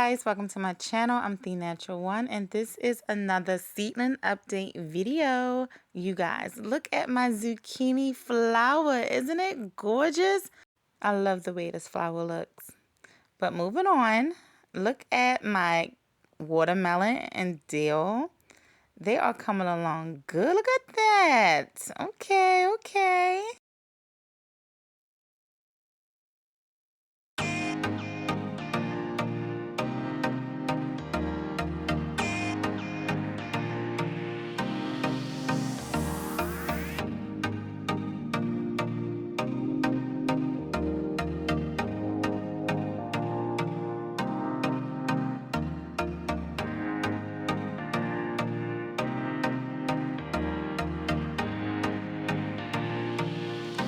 guys, welcome to my channel. I'm The Natural One, and this is another seedling update video. You guys, look at my zucchini flower. Isn't it gorgeous? I love the way this flower looks. But moving on, look at my watermelon and dill. They are coming along good. Look at that. Okay.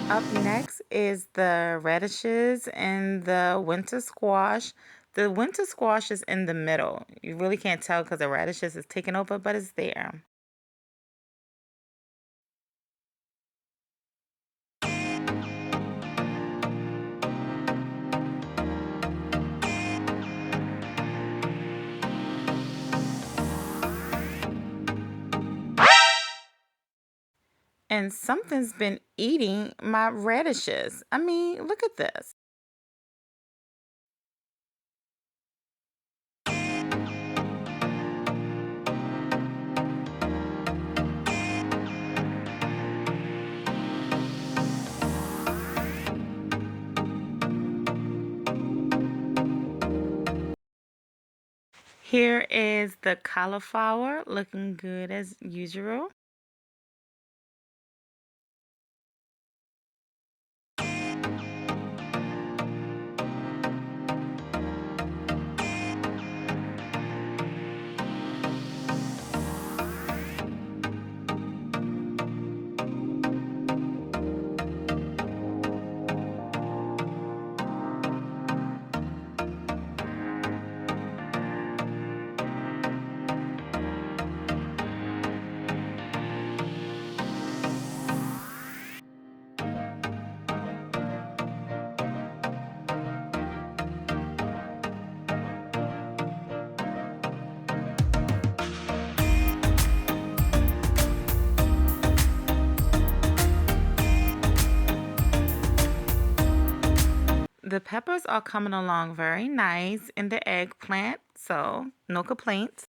Up next is the radishes and the winter squash. The winter squash is in the middle. You really can't tell because the radishes is taking over, but it's there. And something's been eating my radishes. I mean, look at this. Here is the cauliflower looking good as usual. The peppers are coming along very nice in the eggplant, so no complaints.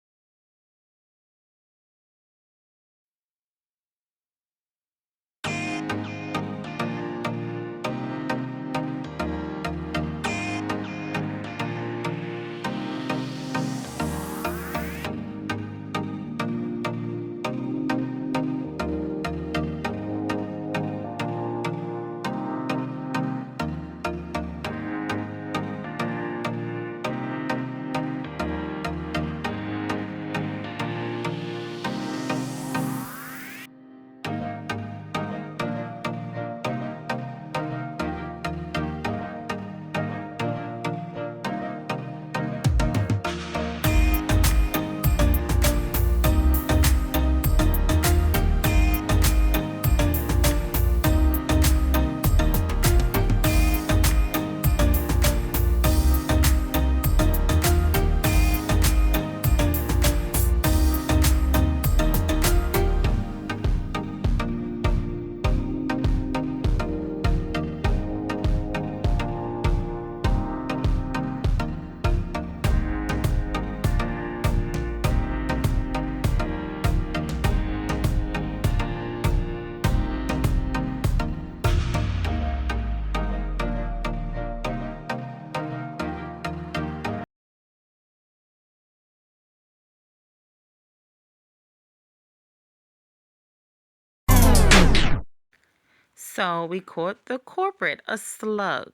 So we caught the culprit, a slug.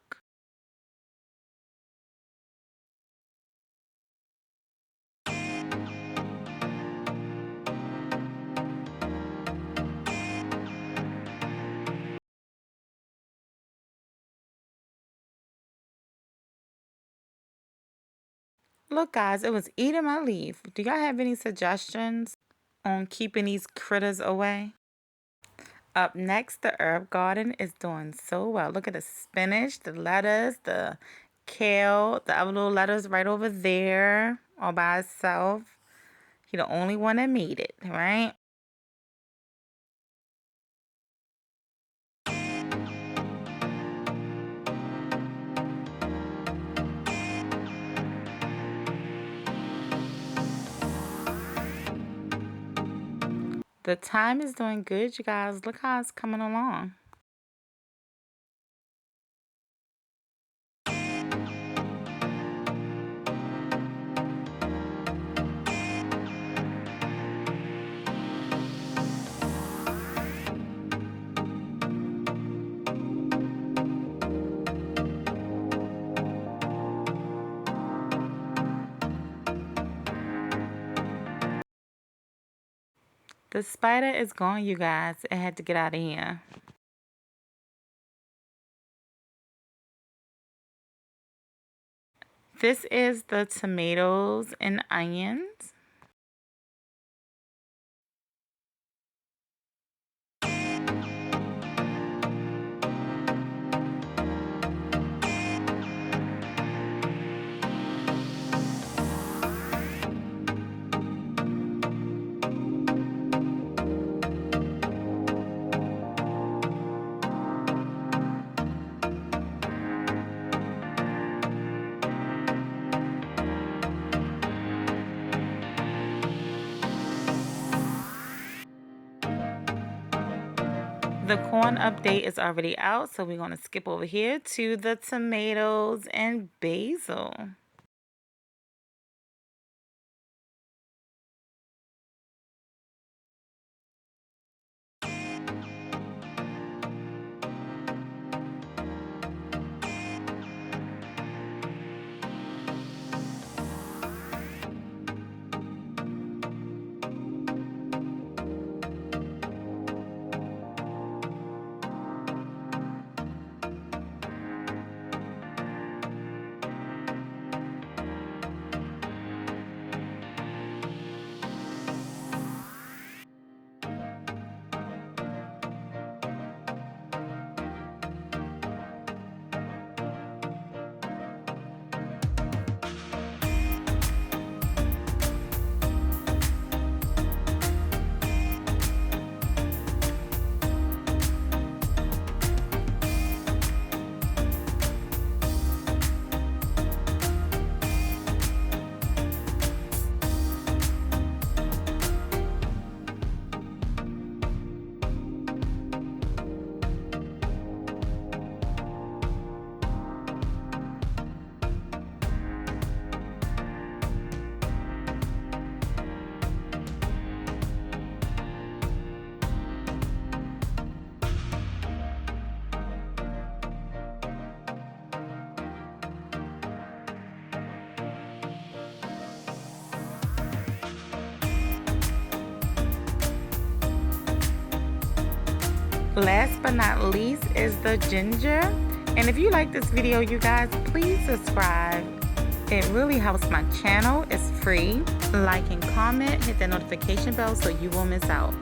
Look, guys, it was eating my leaf. Do y'all have any suggestions on keeping these critters away? Up next, the herb garden is doing so well. Look at the spinach, the lettuce, the kale, the other little lettuce right over there all by itself. He the only one that made it, right? The thyme is doing good, you guys. Look how it's coming along. The spider is gone, you guys. It had to get out of here. This is the tomatoes and onions. The corn update is already out, so we're going to skip over here to the tomatoes and basil. Last but not least is the ginger. And if you like this video, you guys, please subscribe. It really helps my channel. It's free. Like and comment, hit that notification bell so you won't miss out.